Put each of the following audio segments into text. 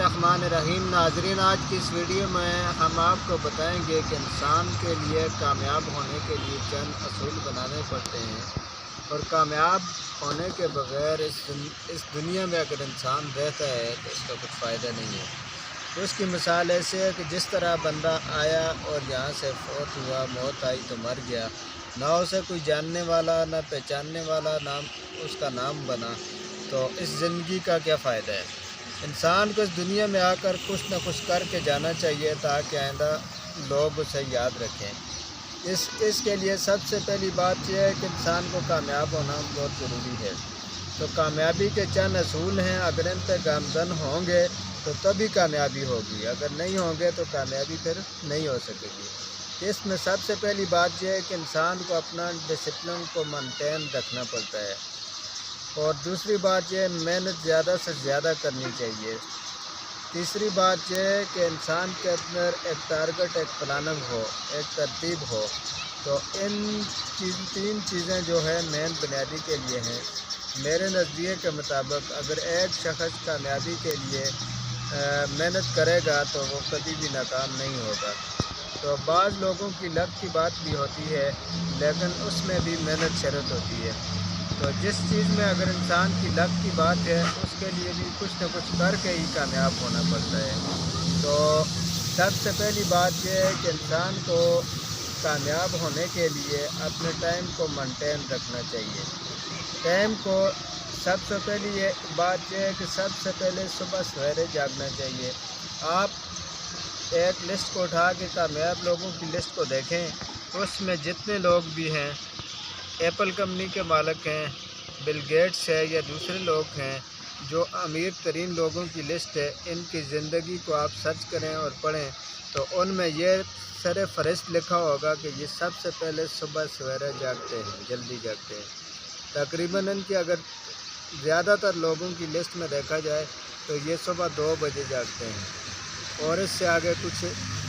बिस्मिल्लाहिर्रहमानिर्रहीम। नाज़रीन, आज की इस वीडियो में हम आपको बताएंगे कि इंसान के लिए कामयाब होने के लिए चंद असूल बनाने पड़ते हैं और कामयाब होने के बगैर इस दुनिया में अगर इंसान रहता है तो इसका कुछ फ़ायदा नहीं है। तो उसकी मिसाल ऐसे है कि जिस तरह बंदा आया और यहाँ से फौत हुआ, मौत आई तो मर गया, ना उसे कोई जानने वाला ना पहचानने वाला, नाम उसका नाम बना, तो इस ज़िंदगी का क्या फ़ायदा है। इंसान को इस दुनिया में आकर कुछ न कुछ करके जाना चाहिए ताकि आइंदा लोग उसे याद रखें। इसके लिए सबसे पहली बात यह है कि इंसान को कामयाब होना बहुत ज़रूरी है। तो कामयाबी के चंद असूल हैं, अगर इन पर गामज़न होंगे तो तभी कामयाबी होगी, अगर नहीं होंगे तो कामयाबी फिर नहीं हो सकेगी। इसमें सबसे पहली बात यह है कि इंसान को अपना डिसिप्लिन को मेंटेन रखना पड़ता है और दूसरी बात यह मेहनत ज़्यादा से ज़्यादा करनी चाहिए। तीसरी बात यह है कि इंसान के अंदर एक टारगेट, एक प्लानिंग हो, एक तरतीब हो। तो इन तीन चीज़ें जो है मेन बुनियादी के लिए हैं। मेरे नज़रिए के मुताबिक अगर एक शख्स कामयाबी के लिए मेहनत करेगा तो वो कभी भी नाकाम नहीं होगा। तो बाज़ लोगों की लक की बात भी होती है, लेकिन उसमें भी मेहनत शर्त होती है। तो जिस चीज़ में अगर इंसान की लक की बात है उसके लिए भी कुछ न कुछ करके ही कामयाब होना पड़ता है। तो सबसे पहली बात यह है कि इंसान को कामयाब होने के लिए अपने टाइम को मेंटेन रखना चाहिए। टाइम को सबसे पहली ये बात यह है कि सबसे पहले सुबह सवेरे जागना चाहिए। आप एक लिस्ट को उठा के कामयाब लोगों की लिस्ट को देखें, उसमें जितने लोग भी हैं, एप्पल कंपनी के मालिक हैं, बिल गेट्स है या दूसरे लोग हैं, जो अमीर तरीन लोगों की लिस्ट है, इनकी ज़िंदगी को आप सर्च करें और पढ़ें तो उनमें यह सर फहरिस्त लिखा होगा कि ये सबसे पहले सुबह सवेरे जागते हैं, जल्दी जागते हैं। तकरीबन इनकी अगर ज़्यादातर लोगों की लिस्ट में देखा जाए तो ये सुबह 2 बजे जागते हैं और इससे आगे कुछ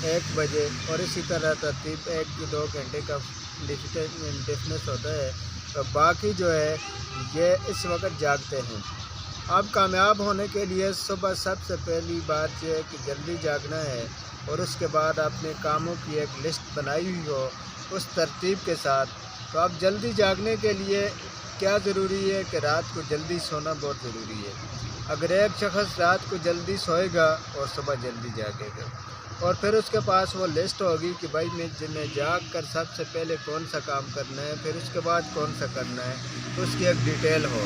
1 बजे, और इसी तरह तरतीब 1-2 घंटे का डिफरेंस होता है। तो बाकी जो है ये इस वक्त जागते हैं। अब कामयाब होने के लिए सुबह सबसे पहली बात यह है कि जल्दी जागना है और उसके बाद अपने कामों की एक लिस्ट बनाई हुई हो उस तरतीब के साथ। तो अब जल्दी जागने के लिए क्या ज़रूरी है कि रात को जल्दी सोना बहुत ज़रूरी है। अगर एक शख्स रात को जल्दी सोएगा और सुबह जल्दी जागेगा और फिर उसके पास वो लिस्ट होगी कि भाई मैं जाग कर सबसे पहले कौन सा काम करना है, फिर उसके बाद कौन सा करना है, तो उसकी एक डिटेल हो।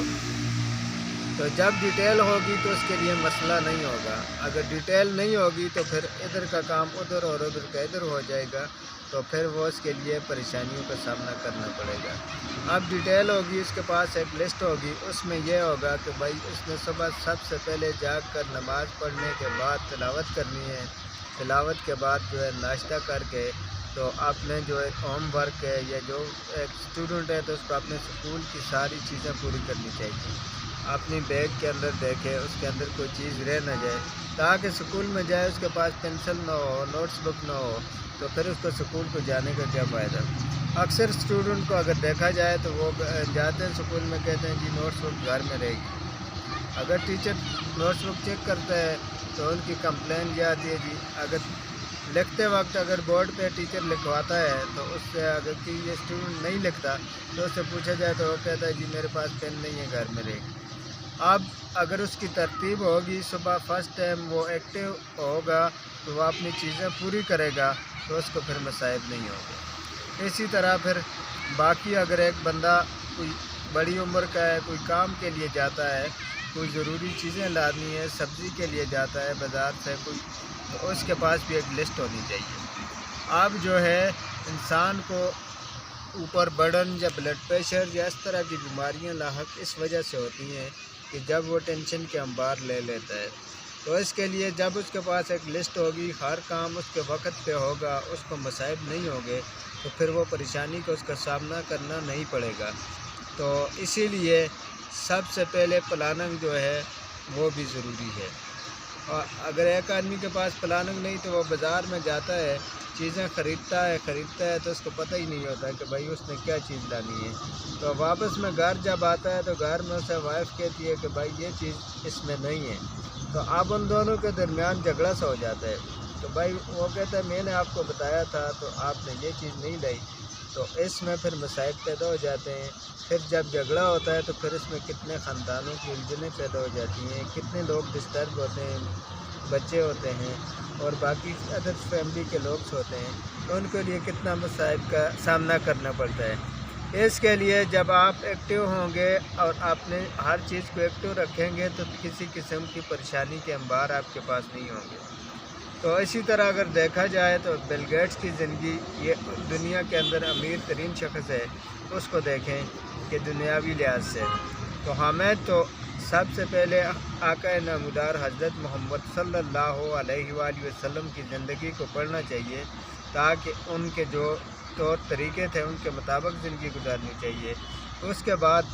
तो जब डिटेल होगी तो उसके लिए मसला नहीं होगा। अगर डिटेल नहीं होगी तो फिर इधर का काम उधर और उधर का इधर हो जाएगा, तो फिर वो इसके लिए परेशानियों का सामना करना पड़ेगा। अब डिटेल होगी, उसके पास एक लिस्ट होगी, उसमें यह होगा कि भाई उसने सुबह सबसे पहले जाग कर नमाज़ पढ़ने के बाद तिलावत करनी है, तिलावत के बाद जो है नाश्ता करके तो आपने जो है होम वर्क है या जो एक स्टूडेंट है तो उसको अपने स्कूल की सारी चीज़ें पूरी करनी चाहिए। अपनी बैग के अंदर देखे उसके अंदर कोई चीज़ रह ना जाए, ताकि स्कूल में जाए उसके पास पेंसिल ना हो, नोट्स बुक ना हो, तो फिर उसको स्कूल को जाने का क्या फ़ायदा। अक्सर स्टूडेंट को अगर देखा जाए तो वो जाते हैं स्कूल में, कहते हैं जी नोट्स बुक घर में रहेगी। अगर टीचर नोट्स बुक चेक करता है तो उनकी कंप्लेन ये आती है जी, अगर लिखते वक्त अगर बोर्ड पे टीचर लिखवाता है तो उससे अगर कि ये स्टूडेंट नहीं लिखता तो उससे पूछा जाए तो वो कहता है जी मेरे पास पेन नहीं है, घर में रहेगी। अब अगर उसकी तरतीब होगी, सुबह फर्स्ट टाइम वो एक्टिव होगा तो वह अपनी चीज़ें पूरी करेगा, तो उसको फिर मसाइब नहीं होगा। इसी तरह फिर बाकी अगर एक बंदा कोई बड़ी उम्र का है, कोई काम के लिए जाता है, कोई ज़रूरी चीज़ें लानी है, सब्ज़ी के लिए जाता है बाज़ार से कोई, तो उसके पास भी एक लिस्ट होनी चाहिए। अब जो है इंसान को ऊपर बर्डन या ब्लड प्रेशर या इस तरह की बीमारियां लाहक इस वजह से होती हैं कि जब वो टेंशन के अंबार ले लेता है। तो इसके लिए जब उसके पास एक लिस्ट होगी, हर काम उसके वक्त पे होगा, उसको मसाइब नहीं होंगे, तो फिर वो परेशानी को उसका सामना करना नहीं पड़ेगा। तो इसीलिए सबसे पहले प्लानिंग जो है वो भी ज़रूरी है। और अगर एक आदमी के पास प्लानिंग नहीं तो वो बाज़ार में जाता है, चीज़ें ख़रीदता है तो उसको पता ही नहीं होता कि भाई उसने क्या चीज़ लानी है। तो वापस में घर जब आता है तो घर में उसे वाइफ कहती है कि भाई ये चीज़ इसमें नहीं है, तो अब उन दोनों के दरमियान झगड़ा सा हो जाता है। तो भाई वो कहता है मैंने आपको बताया था तो आपने ये चीज़ नहीं लाई, तो इसमें फिर मसाइल पैदा हो जाते हैं। फिर जब झगड़ा होता है तो फिर इसमें कितने ख़ानदानों की उलझनें पैदा हो जाती हैं, कितने लोग डिस्टर्ब होते हैं, बच्चे होते हैं और बाकी अदर फैमिली के लोग होते हैं, तो उनके लिए कितना मसाइब का सामना करना पड़ता है। इसके लिए जब आप एक्टिव होंगे और आपने हर चीज़ को एक्टिव रखेंगे तो किसी किस्म की परेशानी के अंबार आपके पास नहीं होंगे। तो इसी तरह अगर देखा जाए तो बिल गेट्स की ज़िंदगी, ये दुनिया के अंदर अमीर तरीन शख्स है, उसको देखें कि दुनियावी लिहाज से तो हमें तो सबसे पहले आका नामुदार हज़रत मोहम्मद सल्लल्लाहु अलैहि वसल्लम की ज़िंदगी को पढ़ना चाहिए, ताकि उनके जो तौर तरीके थे उनके मुताबिक ज़िंदगी गुजारनी चाहिए। उसके बाद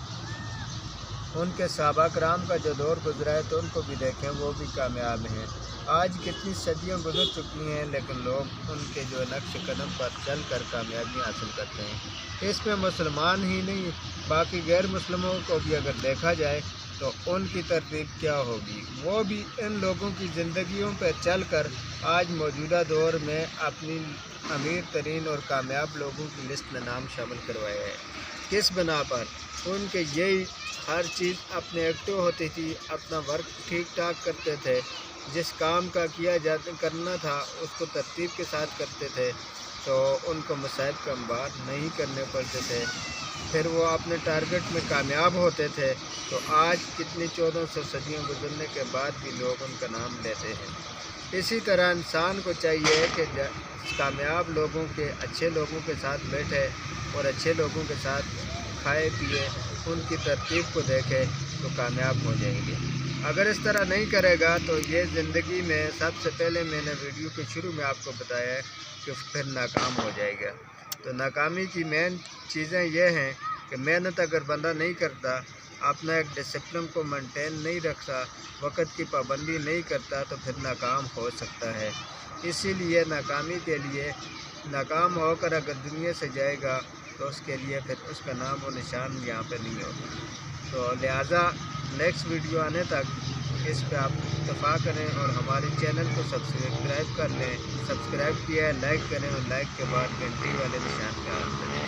उनके सहाबा कराम का जो दौर गुजरा है तो उनको भी देखें, वो भी कामयाब हैं। आज कितनी सदियां गुजर चुकी हैं लेकिन लोग उनके जो नक्श कदम पर चल कर कामयाबी हासिल करते हैं। इसमें मुसलमान ही नहीं, बाकी गैर मुस्लिमों को भी अगर देखा जाए तो उनकी तरतीब क्या होगी। वो भी इन लोगों की ज़िंदगियों पर चल कर आज मौजूदा दौर में अपनी अमीर तरीन और कामयाब लोगों की लिस्ट में नाम शामिल करवाया है। किस बना पर? उनके यही हर चीज़ अपने एक्टिव होती थी, अपना वर्क ठीक ठाक करते थे, जिस काम का करना था उसको तरतीब के साथ करते थे, तो उनको मसाइब का अंबार नहीं करने पड़ते थे। फिर वो अपने टारगेट में कामयाब होते थे। तो आज कितनी 1400 सदियों गुजरने के बाद भी लोग उनका नाम लेते हैं। इसी तरह इंसान को चाहिए कि कामयाब लोगों के, अच्छे लोगों के साथ बैठे और अच्छे लोगों के साथ खाए पिए, उनकी तरतीब को देखे तो कामयाब हो जाएंगे। अगर इस तरह नहीं करेगा तो ये ज़िंदगी में सबसे पहले मैंने वीडियो के शुरू में आपको बताया है कि फिर नाकाम हो जाएगा। तो नाकामी की मेन चीज़ें ये हैं कि मेहनत अगर बंदा नहीं करता, अपना एक डिसिप्लिन को मेंटेन नहीं रखता, वक्त की पाबंदी नहीं करता, तो फिर नाकाम हो सकता है। इसीलिए नाकामी के लिए, नाकाम होकर अगर दुनिया से जाएगा तो उसके लिए फिर उसका नाम और निशान यहाँ पर नहीं होगा। तो लिहाजा नेक्स्ट वीडियो आने तक इस पे आप इत्तफाक करें और हमारे चैनल को सब्सक्राइब कर लें। सब्सक्राइब किया है, लाइक करें और लाइक के बाद घंटी वाले निशान पे हाथ करें।